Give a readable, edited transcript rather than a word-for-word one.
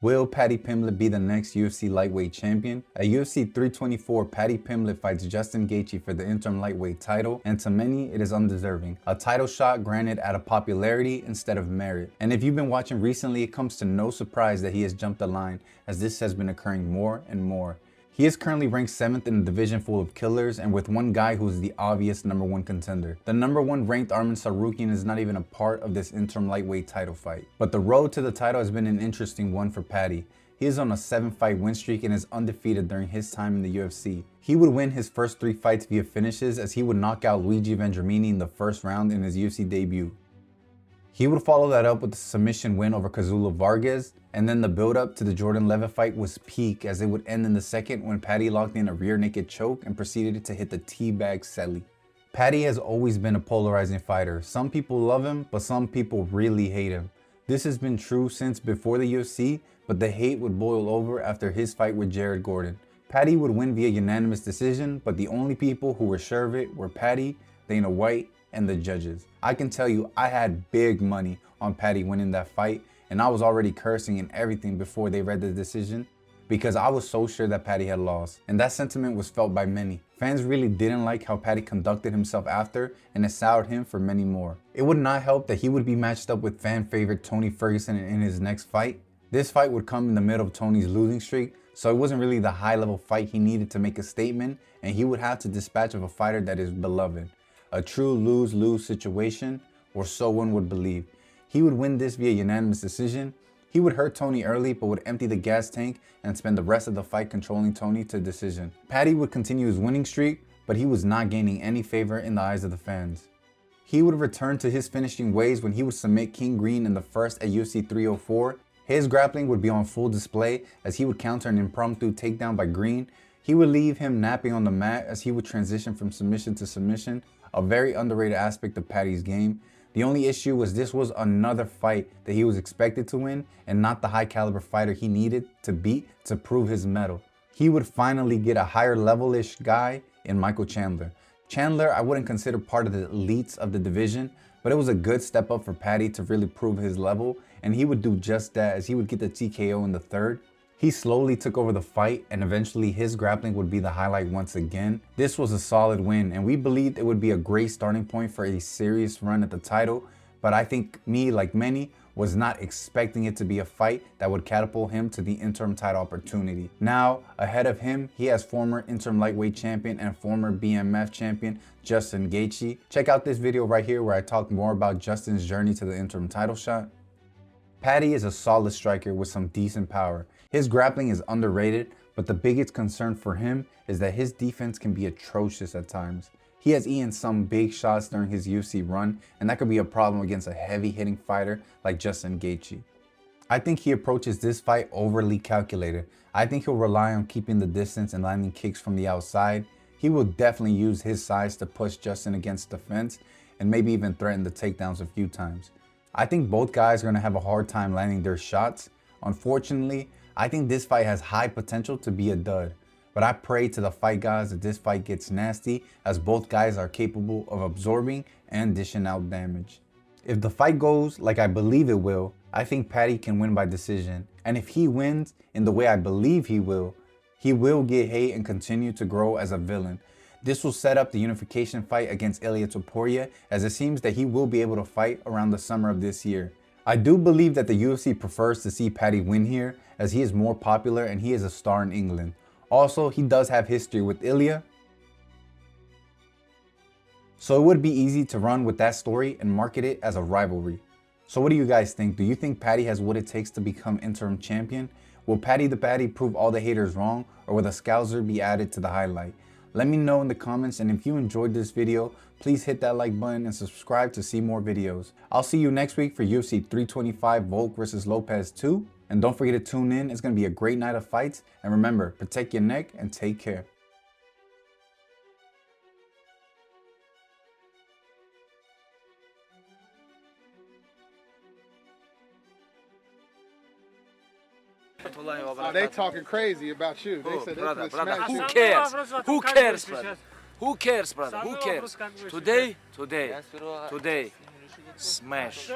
Will Paddy Pimblett be the next UFC lightweight champion? At UFC 324, Paddy Pimblett fights Justin Gaethje for the interim lightweight title, and to many, it is undeserving. A title shot granted out of popularity instead of merit. And if you've been watching recently, it comes to no surprise that he has jumped the line, as this has been occurring more and more. He is currently ranked 7th in a division full of killers and with one guy who is the obvious #1 contender. The #1 ranked Arman Tsarukyan is not even a part of this interim lightweight title fight. But the road to the title has been an interesting one for Paddy. He is on a 7-fight win streak and is undefeated during his time in the UFC. He would win his first 3 fights via finishes, as he would knock out Luigi Vendramini in the first round in his UFC debut. He would follow that up with a submission win over Kazula Vargas, and then the build-up to the Jordan Levitt fight was peak, as it would end in the second when Paddy locked in a rear naked choke and proceeded to hit the teabag Selly. Paddy has always been a polarizing fighter. Some people love him, but some people really hate him. This has been true since before the UFC, but the hate would boil over after his fight with Jared Gordon. Paddy would win via unanimous decision, but the only people who were sure of it were Paddy, Dana White, and the judges. I can tell you, I had big money on Paddy winning that fight, and I was already cursing and everything before they read the decision, because I was so sure that Paddy had lost, and that sentiment was felt by many. Fans really didn't like how Paddy conducted himself after, and it soured him for many more. It would not help that he would be matched up with fan favorite Tony Ferguson in his next fight. This fight would come in the middle of Tony's losing streak, so it wasn't really the high level fight he needed to make a statement, and he would have to dispatch of a fighter that is beloved. A true lose-lose situation, or so one would believe. He would win this via unanimous decision. He would hurt Tony early, but would empty the gas tank and spend the rest of the fight controlling Tony to decision. Paddy would continue his winning streak, but he was not gaining any favor in the eyes of the fans. He would return to his finishing ways when he would submit King Green in the first at UFC 304. His grappling would be on full display, as he would counter an impromptu takedown by Green. He would leave him napping on the mat as he would transition from submission to submission, a very underrated aspect of Paddy's game. The only issue was this was another fight that he was expected to win, and not the high caliber fighter he needed to beat to prove his mettle. He would finally get a higher level-ish guy in Michael Chandler. Chandler I wouldn't consider part of the elites of the division, but it was a good step up for Paddy to really prove his level, and he would do just that, as he would get the TKO in the third. He slowly took over the fight, and eventually his grappling would be the highlight once again. This was a solid win, and we believed it would be a great starting point for a serious run at the title, but I think me, like many, was not expecting it to be a fight that would catapult him to the interim title opportunity. Now, ahead of him, he has former interim lightweight champion and former BMF champion Justin Gaethje. Check out this video right here where I talk more about Justin's journey to the interim title shot. Paddy is a solid striker with some decent power. His grappling is underrated, but the biggest concern for him is that his defense can be atrocious at times. He has eaten some big shots during his UFC run, and that could be a problem against a heavy-hitting fighter like Justin Gaethje. I think he approaches this fight overly calculated. I think he'll rely on keeping the distance and landing kicks from the outside. He will definitely use his size to push Justin against the fence and maybe even threaten the takedowns a few times. I think both guys are going to have a hard time landing their shots. Unfortunately, I think this fight has high potential to be a dud, but I pray to the fight gods that this fight gets nasty, as both guys are capable of absorbing and dishing out damage. If the fight goes like I believe it will, I think Paddy can win by decision, and if he wins in the way I believe he will get hate and continue to grow as a villain. This will set up the unification fight against Ilia Topuria, as it seems that he will be able to fight around the summer of this year. I do believe that the UFC prefers to see Paddy win here, as he is more popular and he is a star in England. Also, he does have history with Ilia, so it would be easy to run with that story and market it as a rivalry. So what do you guys think? Do you think Paddy has what it takes to become interim champion? Will Paddy the Baddy prove all the haters wrong, or will the Scouser be added to the highlight? Let me know in the comments, and if you enjoyed this video, please hit that like button and subscribe to see more videos. I'll see you next week for UFC 325 Volk vs Lopez 2. And don't forget to tune in, it's going to be a great night of fights. And remember, protect your neck and take care. They talking crazy about you. They said brother, they smash you. who cares? Who cares, brother? Who cares, brother? Who cares? Today, smash.